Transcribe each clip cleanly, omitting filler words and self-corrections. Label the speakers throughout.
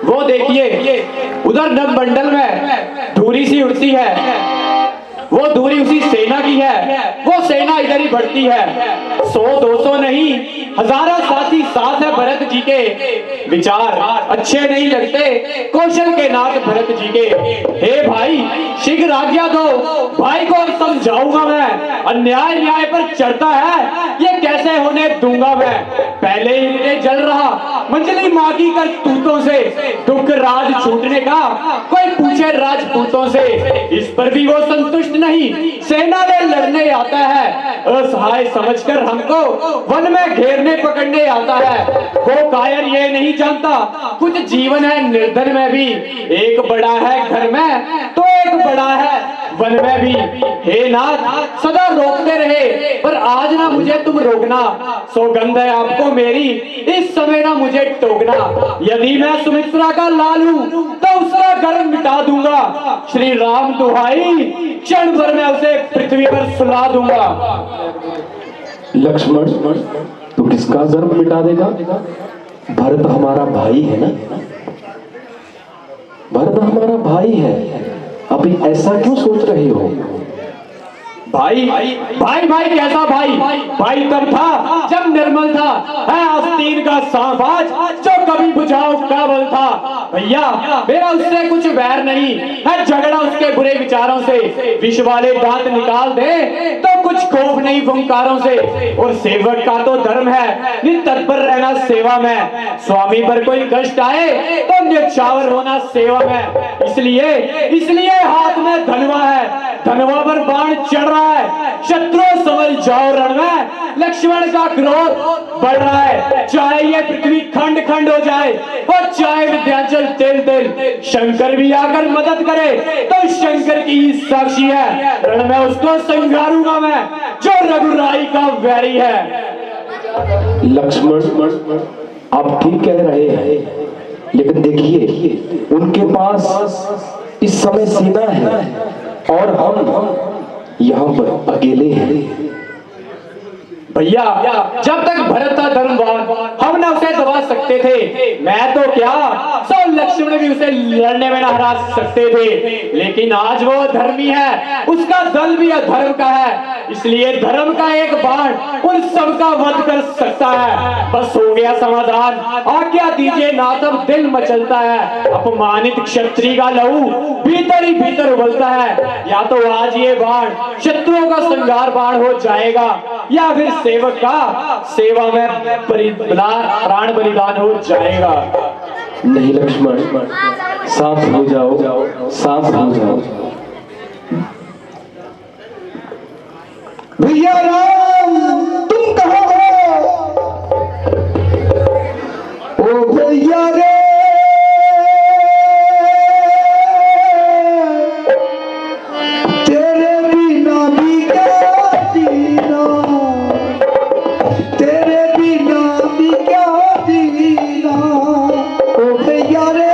Speaker 1: वो देखिए उधर नभमंडल में धूरी सी उड़ती है, वो धूरी उसी सेना की है, वो सेना इधर ही बढ़ती है। 100-200 नहीं, हजारों साथी साथ है भरत जी के। विचार अच्छे नहीं लगते कौशल के नाथ भरत जी के। हे भाई शीघ्र आज्ञा दो, भाई को अब समझाऊंगा मैं। अन्याय न्याय पर चढ़ता है, ये कैसे होने दूंगा मैं। पहले ही मुझे जल रहा मंजली माँ की करतूतों से, दुख राज छूटने का कोई पूछे राजपूतों से। इस पर भी वो संतुष्ट नहीं, सेना में लड़ने आता है। असहाय समझकर हमको वन में घेरने पकड़ने आता है। वो कायर ये नहीं जानता कुछ जीवन है निर्धन में भी। एक बड़ा है घर में तो एक बड़ा है वन में भी। हे नाथ सदा रोकते रहे, पर आज ना मुझे तुम रोकना। सौगंध है आपको मेरी, इस समय ना मुझे टोकना। यदि मैं सुमित्रा का लाल हूं तो उसका गर्व मिटा दूंगा। श्री राम दुहाई क्षण भर में उसे पृथ्वी पर सुला दूंगा।
Speaker 2: लक्ष्मण तू किसका गर्व मिटा देगा? भरत हमारा भाई है ना, भरत हमारा भाई है। अभी ऐसा क्यों सोच रहे हो?
Speaker 1: भाई भाई भाई कैसा भाई? भाई तब था जब निर्मल था, है आस्तीन का सांबाज जो कभी बुझाओ काबल था। भैया मेरा उससे कुछ वैर नहीं है, झगड़ा उसके बुरे विचारों से। विष वाले दांत निकाल दे तो कुछ खौफ नहीं फुंकारों से। और सेवक का तो धर्म है नितत्पर रहना सेवा में। स्वामी पर कोई कष्ट आए तो न्यौछावर होना सेवा में। इसलिए हाथ में धनवा है, धनवा पर बाण चढ़ रहा है। शत्रु समझ जाओ रण में, लक्ष्मण का क्रोध बढ़ रहा है। चाहे ये पृथ्वी खंड खंड हो जाए और चाहे विंध्याचल तेल तेल, शंकर भी आकर मदद करे तो शंकर की ही साक्षी है। रण में उसको संघारूंगा मैं जो रघुराई का वैरी है।
Speaker 2: लक्ष्मण आप ठीक कह रहे हैं, लेकिन देखिए उनके पास इस समय सेना है और हम यहाँ पर अकेले हैं।
Speaker 1: भैया जब तक भरत था धर्मवान, हम ना उसे दबा सकते थे। मैं तो क्या सौ लक्ष्मण भी उसे लड़ने में ना हरा सकते थे। लेकिन आज वो धर्मी है, उसका दल भी अधर्म का है। इसलिए धर्म का एक बाण उन सबका वध कर सकता है। बस हो गया समाधान, आज्ञा दीजिए नाथ अब दिल मचलता है। अपमानित क्षत्रिय का लहू भीतर ही भीतर उबलता है। या तो आज ये बाण शत्रुओं का संहार बाण हो जाएगा, या फिर सेवक का सेवा में प्राण बलिदान हो जाएगा।
Speaker 2: नहीं लक्ष्मण, शांत हो जाओ, शांत हो जाओ।
Speaker 3: भैया राम तुम कहाँ हो? ओ भैया रे तेरे बिना भी क्या जीना, तेरे बिना भी क्या जीना। ओ भैया रे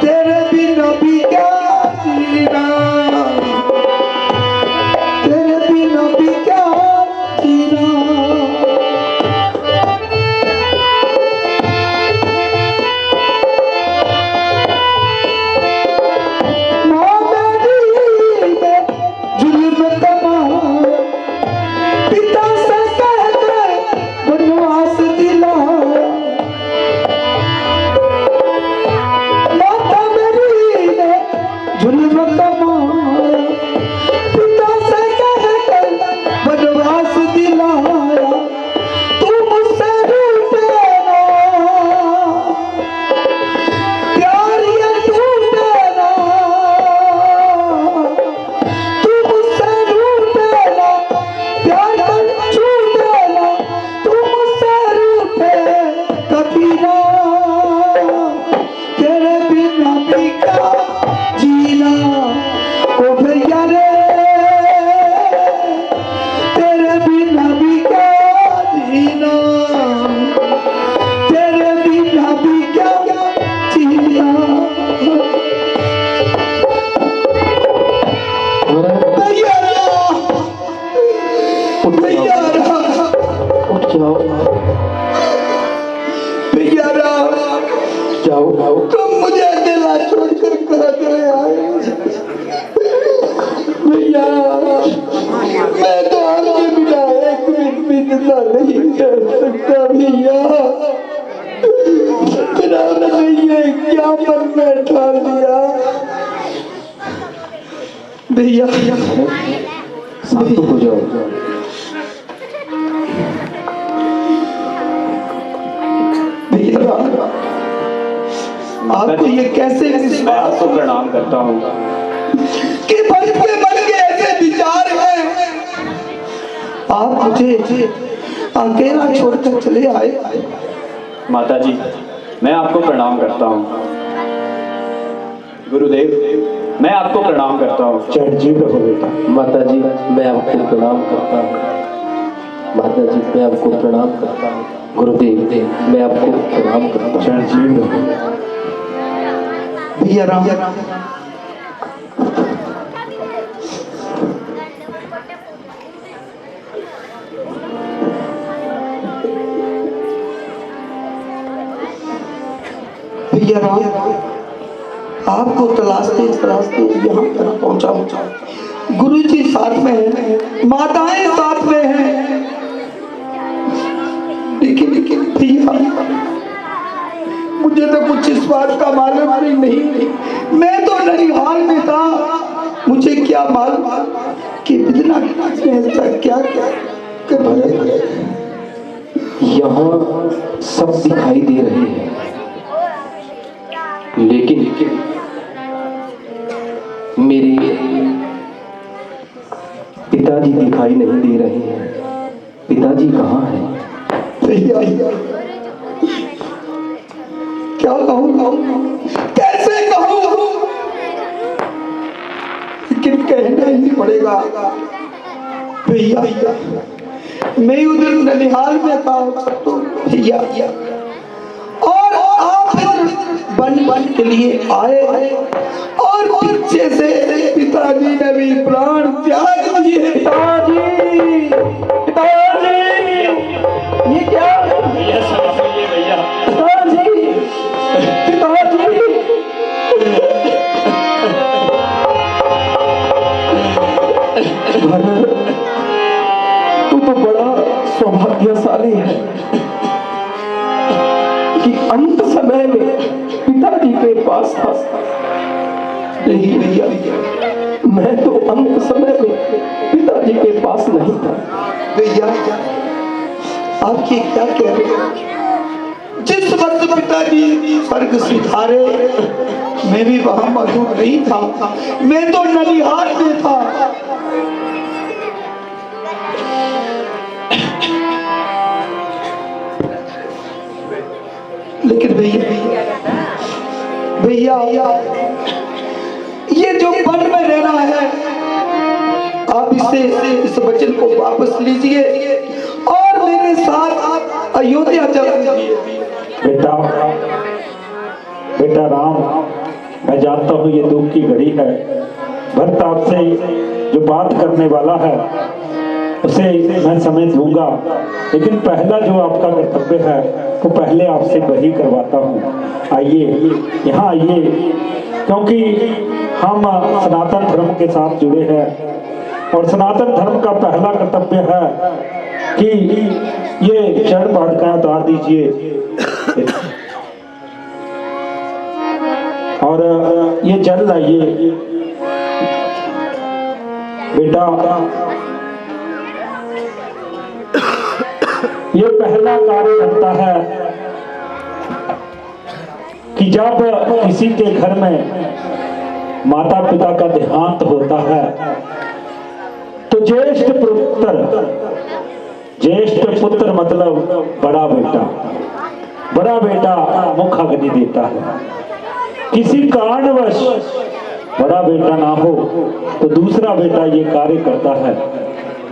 Speaker 3: तेरे बिना भी क्या जीना, तेरे बिना भी क्या जीना। भैया ये क्या मन में ठान लिया भैया।
Speaker 2: शांत हो जाओ।
Speaker 3: भैया आपको ये कैसे
Speaker 1: मैं आपको प्रणाम करता हूँ
Speaker 3: कि मन के ऐसे विचार हैं। आप मुझे अकेला छोड़कर चले आए।
Speaker 1: माता जी, मैं आपको प्रणाम करता हूँ। गुरुदेव, मैं आपको प्रणाम करता हूँ।
Speaker 2: चिरंजीव रहो बेटा। माता जी मैं आपको प्रणाम करता हूँ। माता जी मैं आपको प्रणाम करता हूँ। गुरुदेव मैं आपको प्रणाम करता हूँ। चिरंजीव रहो।
Speaker 3: भैया राम भैया राम आपको तलाशते यहाँ तक पहुंचा। गुरु जी साथ में है, माताएं साथ में हैं, लेकिन भैया मुझे तो कुछ इस बात का मालूम नहीं। मैं तो ननिहाल में था, मुझे क्या मालूम कि बिना ऐसा क्या कर रहे।
Speaker 2: यहाँ सब दिखाई दे रहे हैं, लेकिन मेरे पिताजी दिखाई नहीं दे रहे हैं। पिताजी कहाँ हैं?
Speaker 3: भैया क्या कहूँ, कैसे कहूँ, लेकिन कहना ही पड़ेगा। भैया मैं उधर ननिहाल में था तो भैया, और आप बन के लिए आए और पीछे से पिताजी ने भी प्राण त्याग दिए। पिताजी ये क्या
Speaker 1: भैया समझिए भैया।
Speaker 2: तू तो बड़ा सौभाग्यशाली है कि अंत समय में पिताजी के पास था। नहीं भैया, मैं तो अंत समय में पिताजी के पास नहीं था।
Speaker 3: भैया आप ये क्या कह रहे हैं? जिस वक्त पिताजी स्वर्ग सिधारे मैं भी वहां मौजूद नहीं था, मैं तो ननिहाल में था। लेकिन भैया ये जो वन में रहना है, आप इस वचन को वापस लीजिए और मेरे साथ अयोध्या चलिए।
Speaker 4: बेटा राम, मैं जानता हूँ ये दुख की घड़ी है। भरत आपसे जो बात करने वाला है उसे मैं समझ लूंगा, लेकिन पहला जो आपका कर्तव्य है वो पहले आपसे वही करवाता हूँ। आइए यहाँ आइए, क्योंकि हम सनातन धर्म के साथ जुड़े हैं और सनातन धर्म का पहला कर्तव्य है कि ये चरण पादुकाएं उतार दीजिए और ये जल लाइए। बेटा ये पहला कार्य बनता है कि जब किसी के घर में माता पिता का देहांत होता है तो ज्येष्ठ पुत्र मतलब बड़ा बेटा मुख अग्नि देता है। किसी कारणवश बड़ा बेटा ना हो तो दूसरा बेटा ये कार्य करता है,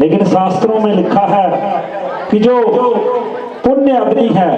Speaker 4: लेकिन शास्त्रों में लिखा है कि जो पुण्य अग्नि है